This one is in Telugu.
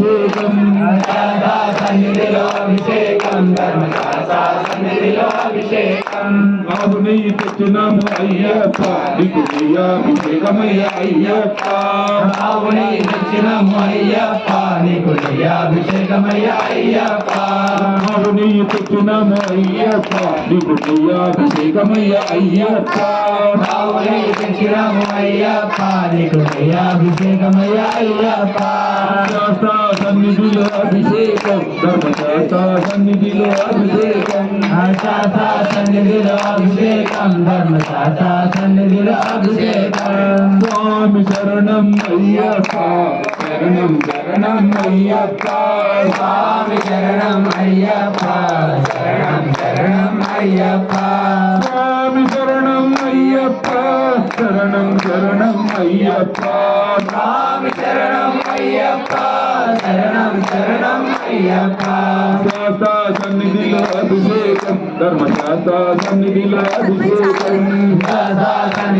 అభిషేకం సన్నిధిలో అభిషేకం ధర్మశాస్త్ర సన్నిధిలో అభిషేకం ఆవు నెయ్యి తెచ్చినాము అయ్యప్ప నీకు నెయ్యాభిషేకమయ్య అయ్యప్ప ఆవు నెయ్యి తెచ్చినాము అయ్యప్ప నీకు నెయ్యాభిషేకమయ్య అయ్యప్ప ఆవు నెయ్యి తెచ్చినాము అయ్యప్ప నీకు నెయ్యాభిషేకమయ్య అయ్యప్ప ఆవు నెయ్యి తెచ్చినాము అయ్యప్ప నీకు నెయ్యాభిషేకమయ్య అయ్యప్ప శాస్త్ర సన్నిధిలో అభిషేకం ధర్మశాస్త్ర సన్నిధిలో అభిషేకం శాస్త్ర సన్నిధిలో అభిషేకం ధర్మశాస్త్ర సన్నిధిలో అభిషేకం స్వామి శరణం అయ్యప్ప శరణం శరణం అయ్యప్ప స్వామి శరణం అయ్యప్ప శరణం శరణం అయ్యప్ప స్వామి శరణం అయ్యప్ప శరణం శరణం అయ్యప్ప స్వామి శరణం అయ్యప్ప శరణం శరణం అయ్యప్ప శాస్త్ర సన్నిధిలో అభిషేకం ధర్మశాస్త్ర సన్నిధిలో అభిషేకం